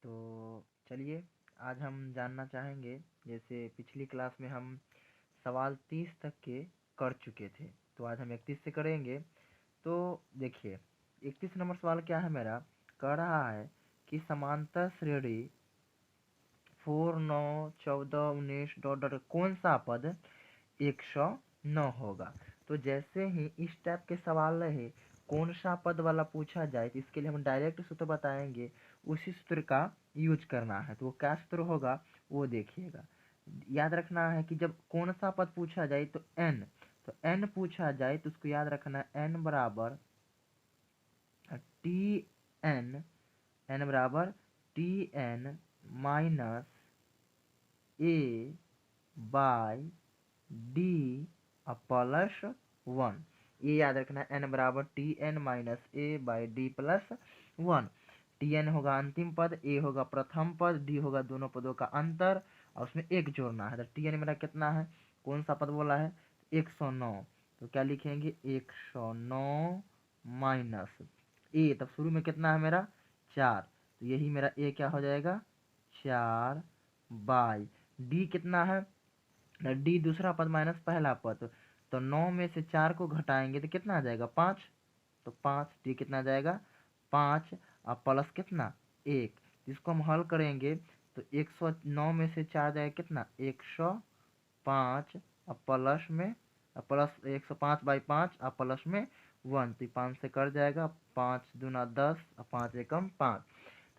तो चलिए आज हम जानना चाहेंगे, जैसे पिछली क्लास में हम सवाल 30 तक के कर चुके थे, तो आज हम 31 से करेंगे। तो देखिए 31 नंबर सवाल क्या है मेरा, कह रहा है कि समांतर श्रेणी 4, 9, 14, 19 डॉट डॉट कौन सा पद 109 होगा। तो जैसे ही इस टाइप के सवाल रहे कौन सा पद वाला पूछा जाए, तो इसके लिए हम डायरेक्ट सूत्र बताएंगे, उसी सूत्र का यूज करना है। तो वो क्या सूत्र होगा वो देखिएगा। याद रखना है कि जब कौन सा पद पूछा जाए तो एन पूछा जाए तो उसको याद रखना है एन बराबर टी एन बराबर T n minus a by d plus 1। ये याद रखना है एन बराबर T n minus a by d plus 1। T n होगा अंतिम पद, ए होगा प्रथम पद, डी होगा दोनों पदों का अंतर और उसमें एक जोड़ना है। तो टी एन मेरा कितना है, कौन सा पद बोला है 109, तो क्या लिखेंगे 109 माइनस ए, तब शुरू में कितना है मेरा 4, तो यही मेरा ए क्या हो जाएगा 4 बाई डी कितना है, डी दूसरा पद माइनस पहला पद, तो 9 में से 4 को घटाएंगे तो कितना आ जाएगा 5, तो 5 डी कितना आ जाएगा 5 और प्लस कितना 1, इसको हम हल करेंगे तो 109 में से 4 जाएगा कितना 105 और प्लस में प्लस 105 बाई 5 और प्लस में 1, तो 5 से कट जाएगा, 5 दूना 10 और 5 एकम 5,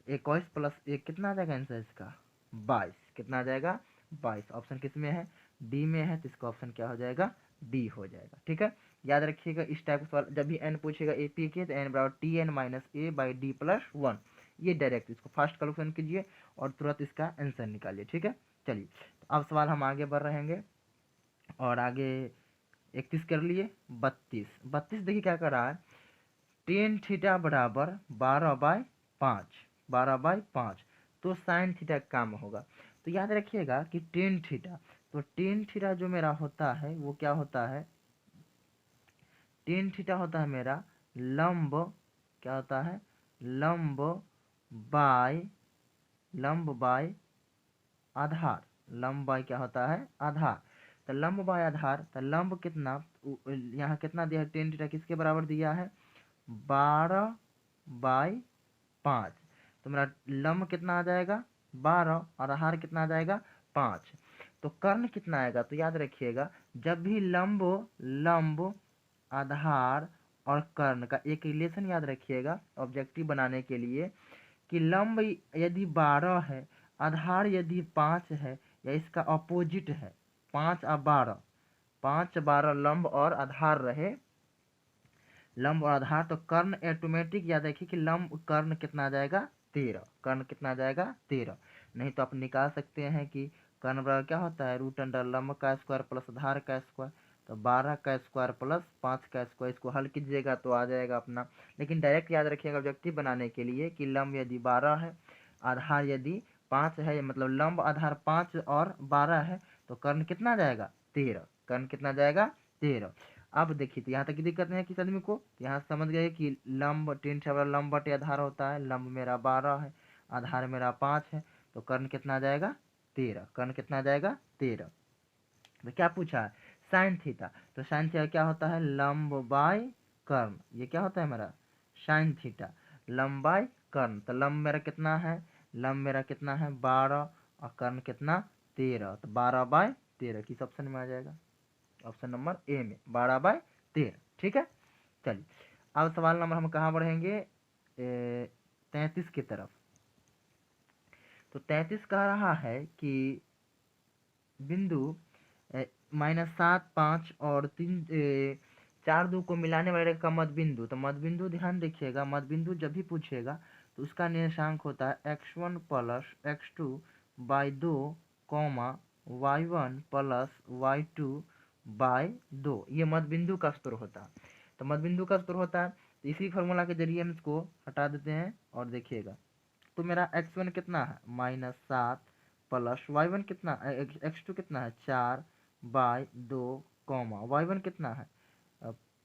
21 प्लस 1 कितना आ जाएगा आंसर इसका 22, कितना आ जाएगा 22। ऑप्शन किस में है डी में है, तो इसका ऑप्शन क्या हो जाएगा डी हो जाएगा। ठीक है, याद रखिएगा इस टाइप का सवाल जब भी एन पूछेगा ए पी के, तो एन बराबर T n minus a by d plus 1, ये डायरेक्ट इसको फास्ट कैलकुलेशन कीजिए और तुरंत इसका आंसर निकालिए। ठीक है, चलिए तो अब सवाल हम आगे बढ़ रहेंगे और आगे 31 कर लिए। 32 देखिए क्या कर रहा है, टेन थीटा बराबर 12/5, तो साइन थीटा काम होगा। तो याद रखिएगा कि टेन थीटा जो मेरा होता है वो क्या होता है, टेन थीटा होता है मेरा लंब, क्या होता है लंब बाय आधार, लंब बाय क्या होता है आधार, तो लंब बाय आधार, तो लंब कितना, यहाँ कितना दिया है टेन थीटा किसके बराबर दिया है 12/5, तो मेरा लंब कितना आ जाएगा 12 और आधार कितना आ जाएगा 5, तो कर्ण कितना आएगा, तो याद रखिएगा जब भी लंब आधार और कर्ण का एक रिलेशन याद रखिएगा ऑब्जेक्टिव बनाने के लिए, कि लंब यदि 12 है, आधार यदि 5 है, या इसका अपोजिट है 5 और 12, 5 12 लंब और आधार रहे, लंब और आधार, तो कर्ण ऑटोमेटिक याद रखिए कि लंब कर्ण कितना आ जाएगा 13, कर्ण कितना आ जाएगा 13। नहीं तो आप निकाल सकते हैं कि कर्ण बराबर क्या होता है रूट अंडर लंब का स्क्वायर प्लस आधार का स्क्वायर, तो 12 का स्क्वायर प्लस 5 का स्क्वायर, इसको हल कीजिएगा तो आ जाएगा अपना। लेकिन डायरेक्ट याद रखिएगा ऑब्जेक्टिव बनाने के लिए कि लंब यदि 12 है, आधार यदि 5 है, मतलब लंब आधार 5 और 12 है, तो कर्ण कितना आ जाएगा 13, कर्ण कितना आ जाएगा 13। अब देखिए तो यहाँ तक की दिक्कत नहीं है किस आदमी को, तो यहाँ समझ गए कि लंब टेन से बड़ा लंब बटे आधार होता है, लंब मेरा 12 है, आधार मेरा 5 है, तो कर्ण कितना आ जाएगा 13, कर्ण कितना आ जाएगा 13। तो क्या पूछा है साइन थीटा, तो साइन थीटा क्या होता है लंब बाय कर्ण, ये क्या होता है मेरा साइन थीटा लंब बाय कर्ण, तो लंब मेरा कितना है, लंब मेरा कितना है 12 और कर्ण कितना 13, तो 12/13 किस ऑप्शन में आ जाएगा, ऑप्शन नंबर ए में 12/13। ठीक है, चलिए अब सवाल नंबर हम कहाँ बढ़ेंगे 33 की तरफ। तो 33 कह रहा है कि बिंदु -7, 5 और 3, 4 2 को मिलाने वाले रेखा का मध्य बिंदु, तो मध्य बिंदु ध्यान देखिएगा, मध्य बिंदु जब भी पूछेगा तो उसका निर्देशांक होता है x1 plus x2 by 2 comma y1 plus y2 by 2, ये मध्य बिंदु का स्तर होता है। तो मध्य बिंदु का स्तर होता है, तो इसी फॉर्मूला के जरिए हम इसको हटा देते हैं और देखिएगा, तो मेरा x1 कितना है -7 प्लस y1 कितना, x2 कितना है 4 बाई 2 कॉमा y1 कितना है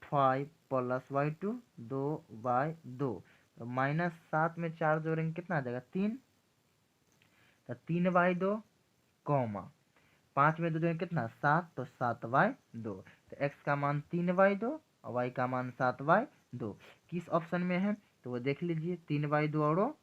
5 प्लस y2 2 बाई 2, तो -7 में 4 जोड़ेंगे कितना आ जाएगा 3, तो 3/2 कॉमा 5 में 2 जो है कितना 7, तो 7/2। तो x का मान 3/2 और y का मान 7/2 किस ऑप्शन में है, तो वो देख लीजिए। 3/2 और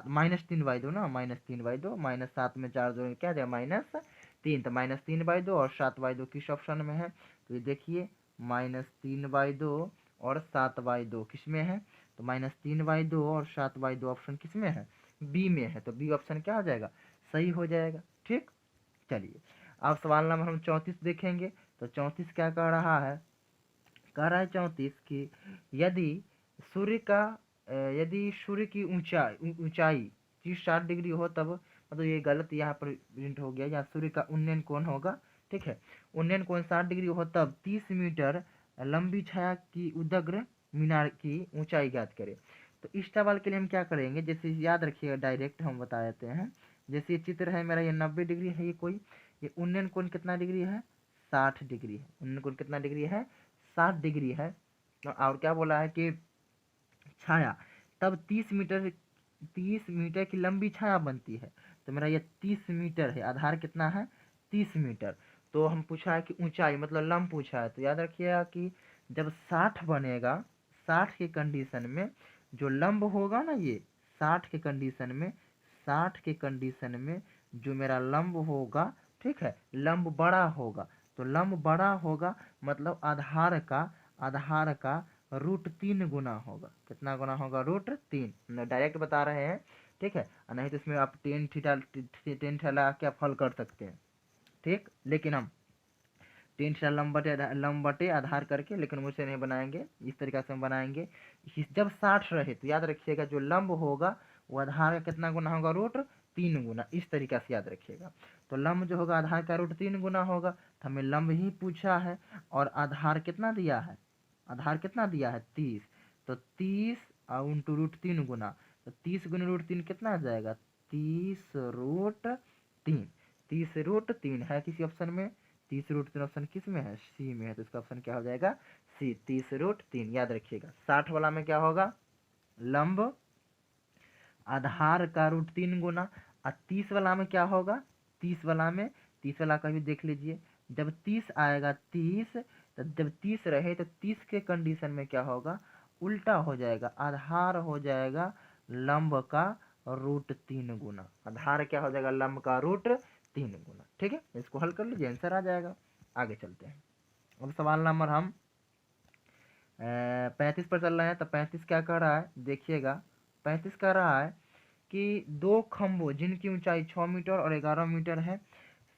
-3/2 ना, -3/2 -7 में 4 जो क्या जाएगा -3, तो -3/2 और 7/2 किस ऑप्शन में है, तो ये देखिए -3/2 और 7/2 किस में है, तो -3/2 और 7/2 ऑप्शन किस में है, बी में है। तो बी ऑप्शन क्या हो जाएगा, सही हो जाएगा। ठीक, चलिए अब सवाल नंबर हम 34 देखेंगे। तो 34 क्या कह रहा है, कह रहा है 34 कि यदि सूर्य का यदि सूर्य की ऊंचाई 30-60 डिग्री हो तब, मतलब ये गलत यहाँ पर प्रिंट हो गया, यहाँ सूर्य का उन्नयन कोण होगा। ठीक है, उन्नयन कोण 60 डिग्री हो तब 30 मीटर लंबी छाया की उदग्र मीनार की ऊंचाई ज्ञात करें। तो इस सवाल के लिए हम क्या करेंगे, जैसे याद रखिएगा डायरेक्ट हम बता देते हैं। जैसे ये चित्र है मेरा, ये 90 डिग्री है, ये कोई ये उन्नयन कोण कितना डिग्री है, 60 डिग्री है। उन्नयन कोण कितना डिग्री है, 60 डिग्री है। और क्या बोला है कि छाया तब 30 मीटर की लंबी छाया बनती है। तो मेरा ये 30 मीटर है, आधार कितना है 30 मीटर। तो हम पूछा है कि ऊंचाई मतलब लंब पूछा है, तो याद रखिएगा कि जब 60 बनेगा, 60 के कंडीशन में जो लंब होगा ना, ये 60 के कंडीशन में, 60 के कंडीशन में जो मेरा लंब होगा, ठीक है, लंब बड़ा होगा। तो लंब बड़ा होगा मतलब आधार का √3 गुना होगा। कितना गुना होगा, √3। डायरेक्ट बता रहे हैं, ठीक है, नहीं तो इसमें आप टेन थीटा लगा के आप हल कर सकते हैं। ठीक, लेकिन हम टेन थीटा लंब बटे आधार करके, लेकिन मुझसे नहीं बनाएंगे, इस तरीके से हम बनाएंगे। जब 60 रहे तो याद रखिएगा जो लंब होगा वो आधार का कितना गुना होगा, √3 गुना। इस तरीके से याद रखिएगा। तो लंब जो होगा आधार का √3 गुना होगा। तो हमें लंब ही पूछा है और आधार कितना दिया है, आधार कितना दिया है 30। तो 30 और इंटू √3 गुना, तो 30 गुना √3 कितना आ जाएगा, 30√3। 30√3 है किसी ऑप्शन में, 30√3 ऑप्शन किस में है, सी में है। तो इसका ऑप्शन क्या हो जाएगा, सी, 30√3। याद रखिएगा 60 वाला में क्या होगा, लंब आधार का √3 गुना। और 30 वाला में क्या होगा, 30 वाला का भी देख लीजिए। जब 30 आएगा, 30, तो जब 30 रहे तो 30 के कंडीशन में क्या होगा, उल्टा हो जाएगा, आधार हो जाएगा लंब का √3 गुना। आधार क्या हो जाएगा, लंब का √3 गुना। ठीक है, इसको हल कर लीजिए, आंसर आ जाएगा। आगे चलते हैं। अब सवाल नंबर हम 35 पर चल रहे हैं। तो 35 क्या कह रहा है, देखिएगा 35 कह रहा है कि दो खंभों जिनकी ऊंचाई 6 मीटर और 11 मीटर है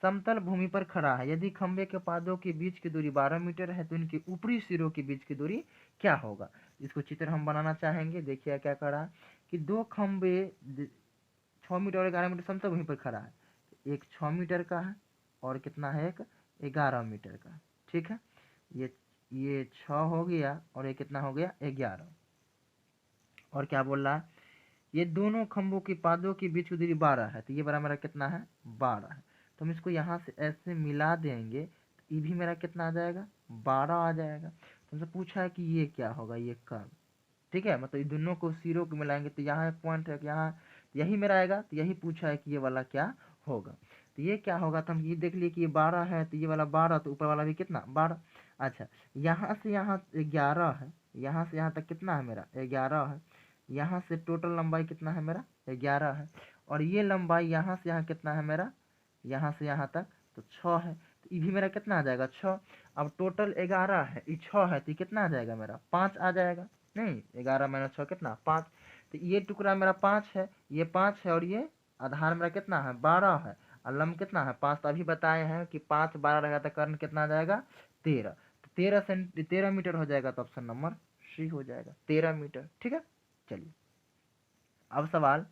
समतल भूमि पर खड़ा है। यदि खंभे के पादों के बीच की दूरी 12 मीटर है तो इनके ऊपरी सिरों के बीच की दूरी क्या होगा। इसको चित्र हम बनाना चाहेंगे। देखिए क्या कह रहा है कि दो खंभे 6 मीटर और 11 मीटर समतल भूमि पर खड़ा है। एक 6 मीटर का है और कितना है, एक 11 मीटर का। ठीक है, ये 6 हो गया और ये कितना हो गया, 11। और क्या बोल रहा है, ये दोनों खंभों की पादों के बीच की दूरी 12 है। तो ये बड़ा मेरा कितना है, 12 है। तो हम इसको यहाँ से ऐसे मिला देंगे तो ये भी मेरा कितना आ जाएगा, 12 आ जाएगा। तो हमसे पूछा है कि ये क्या होगा, ये कर्व। ठीक है, मतलब ये दोनों को सिरों को मिलाएंगे तो यहाँ एक पॉइंट है, यहाँ यही मेरा आएगा। तो यही पूछा है कि ये वाला क्या होगा। तो ये क्या होगा, तो हम ये देख लिए कि ये 12 है, तो ये वाला 12, तो ऊपर वाला भी कितना 12। अच्छा, यहाँ से यहाँ 11 है, यहाँ से यहाँ तक कितना है मेरा, 11 है। यहाँ से टोटल लंबाई कितना है मेरा, 11 है। और ये लंबाई यहाँ से यहाँ कितना है मेरा, यहाँ से यहाँ तक तो 6 है। तो ये भी मेरा कितना आ जाएगा, 6। अब टोटल 11 है, ये 6 है, तो ये कितना आ जाएगा मेरा, 5 आ जाएगा। नहीं, 11 - 6 कितना, 5। तो ये टुकड़ा मेरा 5 है, ये 5 है, और ये आधार मेरा कितना है, 12 है, और लंब कितना है, 5। तो अभी बताए हैं कि 5 12 रहेगा तो कर्ण कितना आ जाएगा, 13। तो 13 मीटर हो जाएगा। तो ऑप्शन नंबर सी हो जाएगा, 13 मीटर। ठीक है, चलिए अब सवाल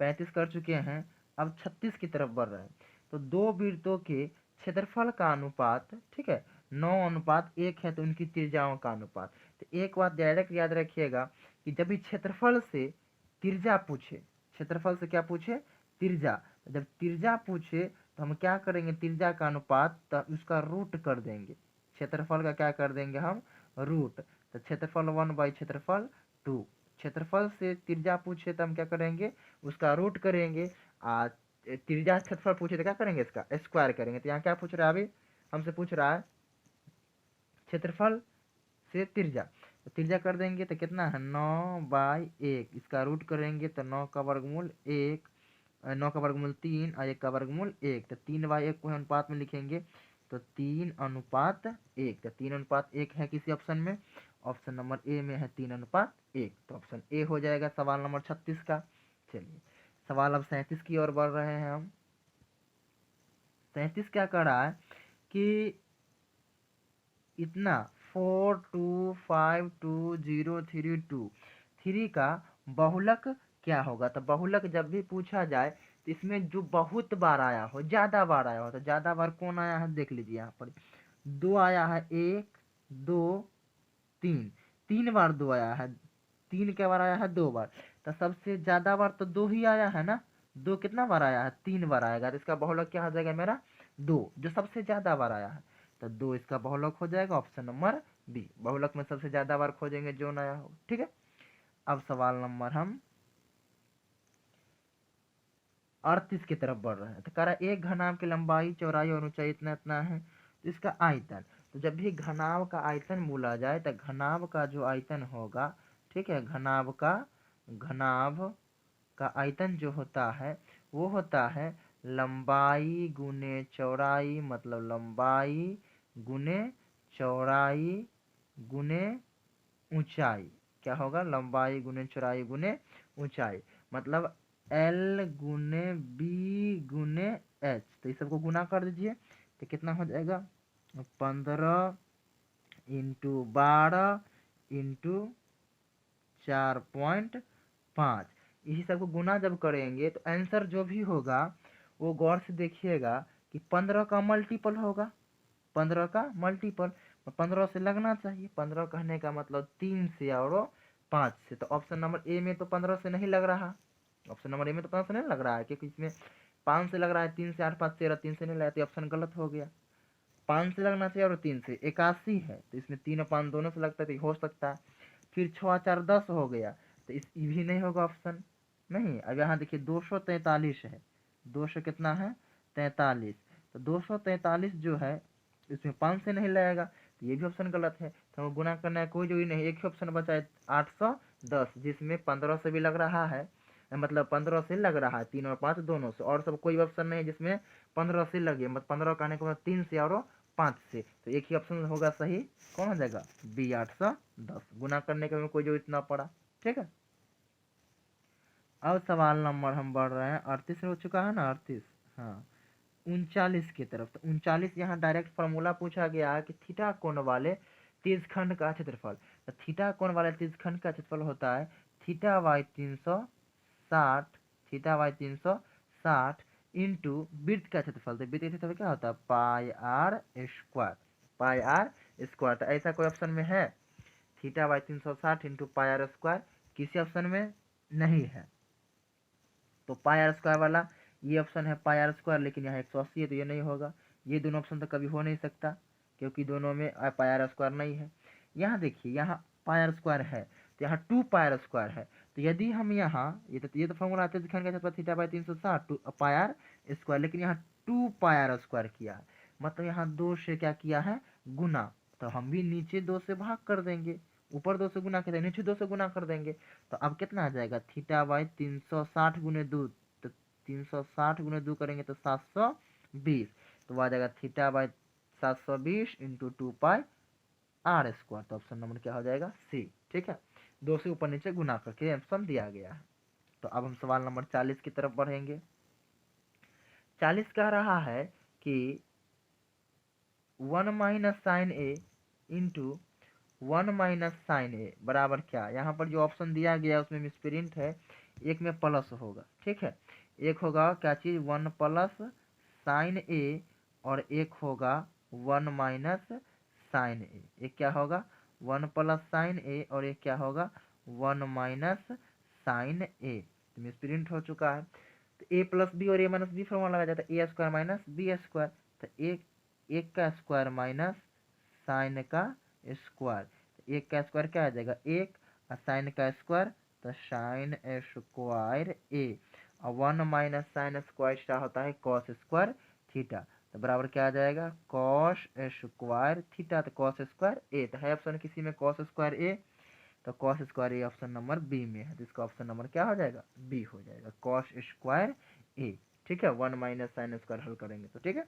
35 कर चुके हैं, अब 36 की तरफ बढ़ रहे हैं। तो दो वृत्तों के क्षेत्रफल का अनुपात, ठीक है, 9:1 है, तो उनकी त्रिज्याओं का अनुपात। तो एक बात डायरेक्ट याद रखिएगा कि जब भी क्षेत्रफल से त्रिज्या पूछे, क्षेत्रफल से क्या पूछे, त्रिज्या, जब त्रिज्या पूछे तो हम क्या करेंगे, त्रिज्या का अनुपात तो उसका रूट कर देंगे। क्षेत्रफल का क्या कर देंगे हम, रूट। तो क्षेत्रफल 1 / क्षेत्रफल 2। क्षेत्रफल से त्रिज्या पूछे तो हम क्या करेंगे, उसका रूट करेंगे। त्रिज्या क्षेत्रफल पूछे तो क्या करेंगे, इसका स्क्वायर करेंगे। तो यहाँ क्या पूछ रहा है, अभी हमसे पूछ रहा है क्षेत्रफल से त्रिज्या। तो त्रिज्या कर देंगे तो कितना है 9/1, इसका रूट करेंगे तो 9 का वर्गमूल 1, 9 का वर्गमूल 3 और 1 का वर्गमूल 1। तो 3/1 को अनुपात में लिखेंगे तो 3:1। तो 3:1 है किसी ऑप्शन में, ऑप्शन नंबर ए में है 3:1। तो ऑप्शन ए हो जाएगा सवाल नंबर 36 का। चलिए सवाल अब 37 की ओर बढ़ रहे हैं हम। 37 क्या कर रहा है कि इतना 4252032 3 का बहुलक क्या होगा। तो बहुलक जब भी पूछा जाए तो इसमें जो बहुत बार आया हो, ज्यादा बार आया हो, तो ज्यादा बार कौन आया है देख लीजिए। यहाँ पर 2 आया है, 1 2 3, 3 बार 2 आया है, 3 के बार आया है 2 बार। तो सबसे ज्यादा बार तो 2 ही आया है ना, 2 कितना बार आया है, 3 बार आएगा। तो इसका बहुलक क्या हो जाएगा मेरा 2, जो सबसे ज्यादा बार आया है। तो 2 इसका बहुलक हो जाएगा, ऑप्शन नंबर बी। बहुलक में सबसे ज्यादा बार खोजेंगे जो नया हो। ठीक है, अब सवाल नंबर हम 38 की तरफ बढ़ रहे हैं। तो कह रहा है एक घनाभ की लंबाई चौड़ाई और ऊंचाई इतना इतना है, तो इसका आयतन। तो जब भी घनाभ का आयतन बोला जाए तो घनाभ का जो आयतन होगा, ठीक है, घनाभ का आयतन जो होता है वो होता है लंबाई गुने चौड़ाई, मतलब लंबाई गुने चौड़ाई गुने ऊंचाई। क्या होगा, लंबाई गुने चौड़ाई गुने ऊंचाई, मतलब L गुने बी गुने एच। तो इस सबको गुना कर दीजिए तो कितना हो जाएगा 15 × 12 × 4.5। इसी सबको गुना जब करेंगे तो आंसर जो भी होगा वो गौर से देखिएगा कि 15 का मल्टीपल होगा, 15 का मल्टीपल। 15 से लगना चाहिए, 15 कहने का मतलब 3 से और 5 से। तो ऑप्शन नंबर ए में तो 15 से नहीं लग रहा, ऑप्शन नंबर ए में तो 15 से नहीं लग रहा है, क्योंकि इसमें 5 से लग रहा है, 3 से 8 5 13, 3 से नहीं लगा तो ऑप्शन गलत हो गया। 5 से लगना चाहिए और 3 से 81 है, तो इसमें 3 और 5 दोनों से लगता है तो हो सकता है। फिर 6 4 10 हो गया, तो इस ये भी नहीं होगा ऑप्शन नहीं। अब यहाँ देखिए 243 है, 200 कितना है 43। तो 243 जो है इसमें 5 से नहीं लगेगा, तो ये भी ऑप्शन गलत है। तो हमें गुना करना है, कोई जरूरी नहीं, एक ही ऑप्शन बचा है 810, जिसमें 15 से भी लग रहा है, मतलब 15 से लग रहा है, 3 और 5 दोनों से, और सब कोई ऑप्शन नहीं जिसमें 15 से लगे, मतलब 15 कहने के मतलब 3 से और 5 से। तो एक ही ऑप्शन होगा सही, कौन हो जाएगा बी 810। गुना करने का कोई जरूरत ना पड़ा। ठीक है, अब सवाल नंबर हम बढ़ रहे हैं 38 हो चुका है ना 38, हाँ 39 की तरफ। तो 39 यहाँ डायरेक्ट फॉर्मूला पूछा गया है कि थीटा कोण वाले तेजखंड का क्षेत्रफल। तो थीटा कोण वाले तेजखंड का क्षेत्रफल होता है theta by 360, theta by 360 into वृत्त का क्षेत्रफल। तो वृत्त का क्षेत्रफल क्या होता है pi are square, pi are square. तो ऐसा कोई ऑप्शन में है theta by 360 into pi are square, किसी ऑप्शन में नहीं है। तो पाई आर स्क्वायर वाला ये ऑप्शन है पाई आर स्क्वायर, लेकिन यहाँ 180 है तो ये नहीं होगा। ये दोनों ऑप्शन तो कभी हो नहीं सकता क्योंकि दोनों में पाई आर स्क्वायर नहीं है। यहाँ देखिए यहाँ पाई आर स्क्वायर है तो यहाँ 2 पाई आर स्क्वायर है। तो यदि हम यहाँ ये तो फॉर्मूला आते दिखाने का theta by 360 two pi are square, लेकिन यहाँ 2 पाई आर स्क्वायर किया है, मतलब यहाँ 2 से क्या किया है गुना। तो हम भी नीचे 2 से भाग कर देंगे, ऊपर 2 से गुना करेंगे, नीचे 2 से गुना कर देंगे। तो अब कितना आ जाएगा थीटा बाई 360 गुने 2, तो 360 गुने 2 करेंगे तो 720। तो वो आ जाएगा theta by 720 into 2 pi are square. तो ऑप्शन नंबर क्या हो जाएगा सी। ठीक है, 2 से ऊपर नीचे गुना करके ऑप्शन दिया गया है। तो अब हम सवाल नंबर 40 की तरफ बढ़ेंगे। 40 कह रहा है कि 1 माइनस साइन ए इंटू 1 माइनस साइन ए बराबर क्या। यहाँ पर जो ऑप्शन दिया गया है उसमें मिसप्रिंट है, एक में प्लस होगा। ठीक है, एक होगा क्या चीज 1 प्लस साइन ए और एक होगा 1 माइनस साइन ए। एक क्या होगा 1 प्लस साइन ए और एक क्या होगा 1 माइनस साइन ए। तो मिसप्रिंट हो चुका है। तो ए प्लस बी और ए माइनस बी फॉर्मूला लगा जाता है ए स्क्वायर माइनस बी स्क्वायर। तो एक का स्क्वायर माइनस साइन का स्क्वायर, एक का स्क्वायर क्या आ जाएगा एक, और साइन का स्क्वायर तो साइन स्क्वायर ए। और 1 माइनस साइन स्क्वायर थीटा होता है कॉस स्क्वायर थीटा। तो बराबर क्या आ जाएगा, कॉस स्क्वायर थीटा, तो कॉस स्क्वायर ए, तो है ऑप्शन किसी में कॉस स्क्वायर ए, तो cos square A option number B में है, तो इसका ऑप्शन नंबर क्या हो जाएगा, बी हो जाएगा, कॉस स्क्वायर ए। ठीक है, 1 माइनस साइन स्क्वायर हल करेंगे तो ठीक है।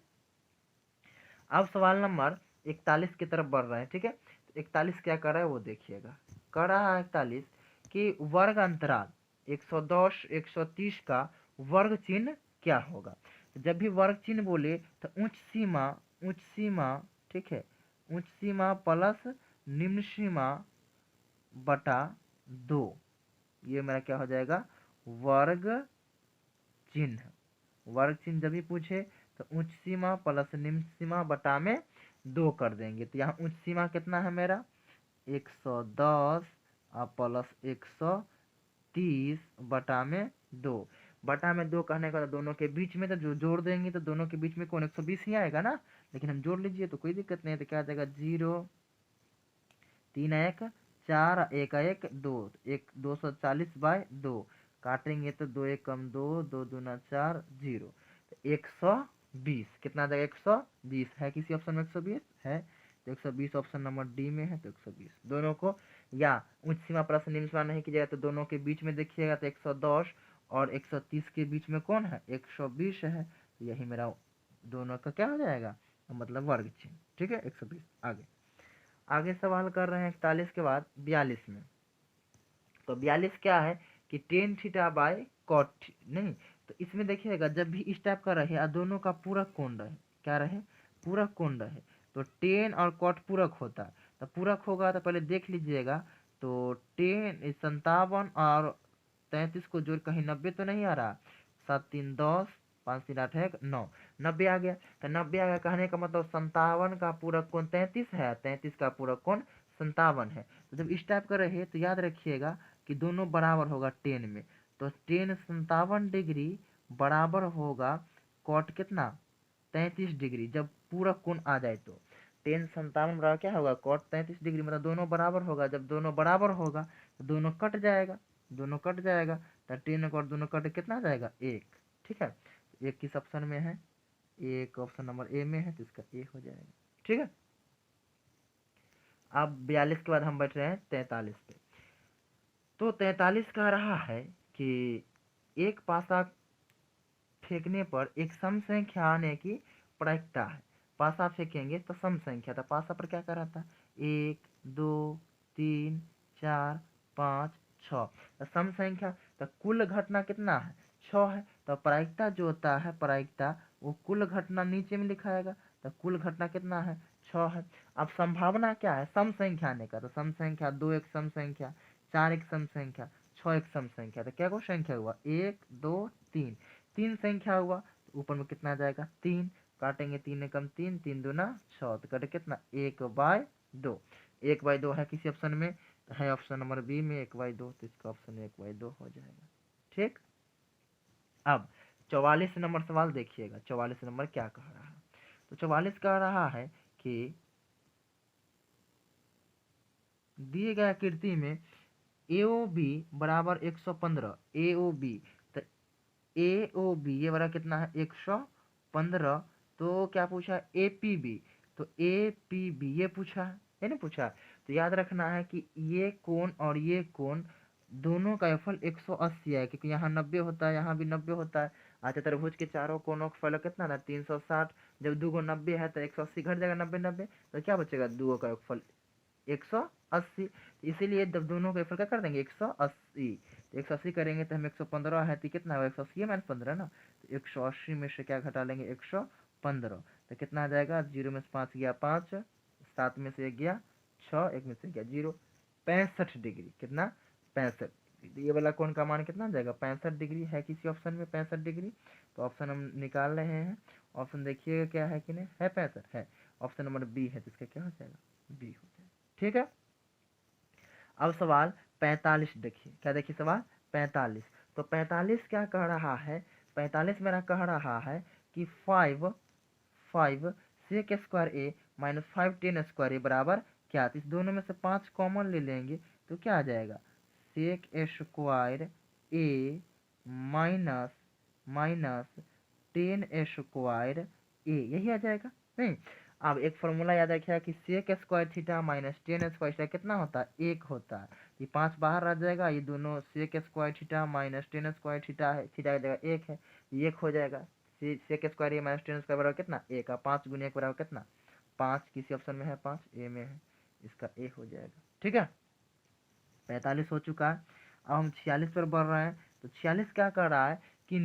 अब सवाल नंबर 41 की तरफ बढ़ रहे हैं। ठीक है, तो 41 क्या कर रहा है वो देखिएगा। कर रहा है 41 कि वर्ग अंतराल 110 130 का वर्ग चिन्ह क्या होगा। तो जब भी वर्ग चिन्ह बोले तो उच्च सीमा, ठीक है, उच्च सीमा प्लस निम्न सीमा बटा 2, ये मेरा क्या हो जाएगा, वर्ग चिन्ह। वर्ग चिन्ह जब भी पूछे तो उच्च सीमा प्लस निम्न सीमा बटा में 2 कर देंगे। तो यहाँ उच्च सीमा कितना है मेरा 110 और प्लस 130 बटा में 2। बटा में 2 कहने का तो दोनों के बीच में तो जो जोड़ देंगे तो दोनों के बीच में कौन 120 ही आएगा ना, लेकिन हम जोड़ लीजिए तो कोई दिक्कत नहीं है। तो क्या आ जाएगा 0 3 1 4 1 1 2, 240/2 काटेंगे तो 2 1 कम 2 2 दूना 4 0, तो 120 कितना आ जाएगा 120 है किसी ऑप्शन में 120 है, तो 120 ऑप्शन नंबर डी में है, तो 120 दोनों को, या उच्च सीमा प्लस निम्न सीमा नहीं कीजिएगा तो दोनों के बीच में देखिएगा तो 110 और 130 के बीच में कौन है 120 है, तो यही मेरा दोनों का क्या हो जाएगा, मतलब वर्ग चिन्ह। ठीक है 120। आगे आगे सवाल कर रहे हैं 41 के बाद 42 में। तो 42 क्या है कि टेन थीटा बाय कॉट, नहीं, तो इसमें देखिएगा जब भी इस टाइप का रहे और दोनों का पूरक कोण रहे, क्या रहे, पूरक कोण रहे, तो टेन और कॉट पूरक होता है। तो पूरक होगा तो पहले देख लीजिएगा, तो 57 और 33 को जोड़ कहीं 90 तो नहीं आ रहा, 7 3 10 5 3 8 1 9, 90 आ गया। तो 90 आ गया कहने का मतलब 57 का पूरक कोण 33 है, 33 का पूरक कोण 57 है। तो जब इस टाइप का रहे तो याद रखिएगा कि दोनों बराबर होगा 10 में, तो 10 57 डिग्री बराबर होगा कॉट कितना 33 डिग्री, जब पूरक कोण आ जाए तो 10 57 बराबर क्या होगा कॉट 33 डिग्री, मतलब दोनों बराबर होगा। जब दोनों बराबर होगा तो दोनों कट जाएगा, दोनों कट जाएगा, तो 10 और दोनों कट कितना आ जाएगा 1। ठीक है, एक किस ऑप्शन में है, एक ऑप्शन नंबर ए में है, तो इसका ए हो जाएगा। ठीक है, अब 42 के बाद हम बैठ रहे हैं 43 पे। तो 43 कह रहा है कि एक पासा फेंकने पर एक सम संख्या आने की प्रायिकता है। पासा फेंकेंगे तो सम संख्या, तो पासा पर क्या कर रहा था 1 2 3 4 5 6, तो सम संख्या, तो कुल घटना कितना है 6 है, तो प्रायिकता जो होता है प्रायिकता वो कुल घटना नीचे में लिखाएगा, तो कुल घटना कितना है 6 है। अब संभावना क्या है सम संख्या आने का, तो सम संख्या 2 एक सम संख्या, 4 एक सम संख्या, 6 एक सम संख्या, तो क्या को संख्या हुआ 1 2 3, 3 संख्या हुआ, तो ऊपर में कितना आ जाएगा 3, काटेंगे 3 एकम 3 3 दूना 6, तो कटे कितना 1/2, 1/2 है किसी ऑप्शन में, तो है ऑप्शन नंबर बी में 1/2, तो इसका ऑप्शन 1/2 हो जाएगा। ठीक, अब 44 नंबर सवाल देखिएगा, 44 नंबर क्या कह रहा है। तो 44 कह रहा है कि दिए गए आकृति में ए ओ बी बराबर 115, ए ओ बी, तो ए ओ बी ये वाला कितना है 115, तो क्या पूछा है ए पी बी, तो ए पी बी ये पूछा है नहीं पूछा। तो याद रखना है कि ये कोण और ये कोण दोनों का फल 180 है, क्योंकि यहाँ 90 होता है यहाँ भी 90 होता है। अच्छा त्रिभुज के चारों कोणों का फल कितना ना 360, जब दो गो 90 है तो 180 घट जाएगा 90 90, तो क्या बचेगा दो का फल 180, इसीलिए जब दोनों का फल क्या कर देंगे 180, तो 180 करेंगे तो हम 115 है, तो कितना है 180 माइनस 15 ना, तो 180 में से क्या घटा लेंगे 115, तो कितना आ जाएगा 0 में से 5 गया 5, 7 में से 1 गया 6, 1 में से गया 0, 65 डिग्री, कितना 65, तो ये वाला कोण का मान कितना आ जाएगा 65 डिग्री है किसी ऑप्शन में 65 डिग्री, तो ऑप्शन हम निकाल रहे हैं। ऑप्शन देखिएगा क्या है कि नहीं है 65 है, ऑप्शन नंबर बी है, तो इसका क्या हो जाएगा बी हो जाएगा। ठीक है, अब सवाल 45 देखिए, क्या देखिए सवाल 45। तो 45 क्या कह रहा है, 45 मेरा कह रहा है कि 5 सेक स्क्वायर ए माइनस 5 टेन स्क्वायर ए बराबर क्या, तो इस दोनों में से 5 कॉमन ले लेंगे तो क्या आ जाएगा सेक स्क्वायर ए माइनस माइनस 10 ए, यही आ जाएगा नहीं। अब एक फॉर्मूला याद रखिएगा कि sec square theta minus 10 square theta कितना होता है, 1 होता है। ये 5 बाहर आ जाएगा, ये दोनों sec square theta minus 10 square theta है, थीटा की जगह 1 है, ये 1 हो जाएगा। सेक स्क्वायर माइनस 10 स्क्वायर बराबर कितना, 1 का 5 गुने 1 बराबर कितना 5, किसी ऑप्शन में है 5, ए में है, इसका ए हो जाएगा। ठीक है, 45 हो चुका है। अब हम 46 पर बढ़ रहे हैं। तो 46 क्या कर रहा है कि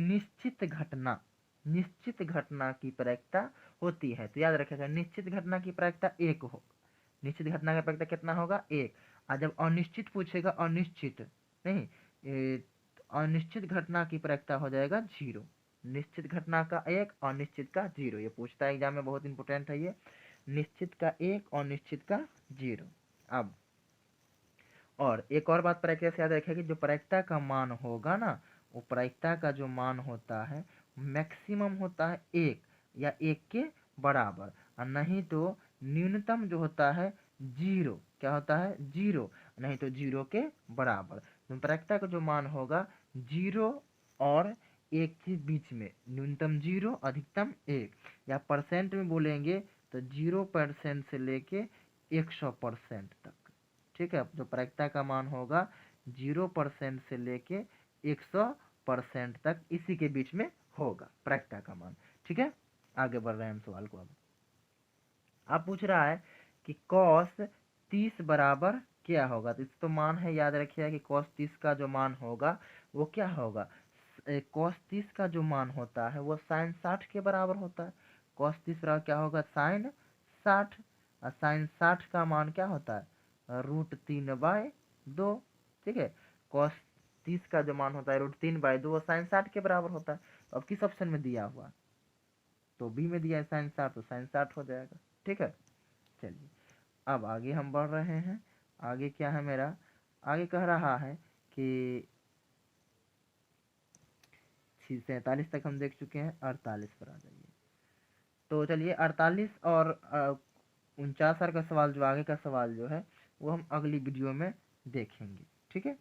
निश्चित घटना की प्रायिकता होती है। तो याद रखिएगा निश्चित घटना की प्रायिकता 1 हो, निश्चित घटना का प्रायिकता कितना होगा 1। और जब अनिश्चित पूछेगा, अनिश्चित नहीं, अनिश्चित घटना की प्रायिकता हो जाएगा 0। निश्चित घटना का 1, अनिश्चित का 0, ये पूछता है एग्जाम में, बहुत इंपॉर्टेंट है ये। निश्चित का 1, अनिश्चित का 0। अब और एक और बात प्रायिकता से याद रखिए कि जो प्रायिकता का मान होगा ना, वो प्रायिकता का जो मान होता है मैक्सिमम होता है 1 या 1 के बराबर, और नहीं तो न्यूनतम जो होता है 0, क्या होता है 0, नहीं तो 0 के बराबर। तो प्रायिकता का जो मान होगा 0 और 1 के बीच में, न्यूनतम 0, अधिकतम 1, या परसेंट में बोलेंगे तो 0% से लेके 100% तक। ठीक है, जो प्रायिकता का मान होगा 0% से लेके 100% तक, इसी के बीच में होगा प्रायिकता का मान। ठीक है, आगे बढ़ रहे हैं हम सवाल को। अब पूछ रहा है कि cos 30 बराबर क्या होगा। तो इसका मान है, याद रखिएगा कि cos 30 का जो मान होगा वो क्या होगा, cos 30 का जो मान होता है वो sin 60 के बराबर होता है। cos 30 बराबर क्या होगा, sin 60, और sin 60 का मान क्या होता है, √3/2। ठीक है, cos 30 का जो मान होता है √3/2, वो sin 60 के बराबर होता है। तो अब किस ऑप्शन में दिया हुआ, तो बी में दिया है sin 60, तो sin 60 हो जाएगा। ठीक है, चलिए अब आगे हम बढ़ रहे हैं। आगे क्या है मेरा, आगे कह रहा है कि 47 तक हम देख चुके हैं, 48 पर आ जाइए। तो चलिए 48 और 49 का सवाल, जो आगे का सवाल जो है वो हम अगली वीडियो में देखेंगे। ठीक है।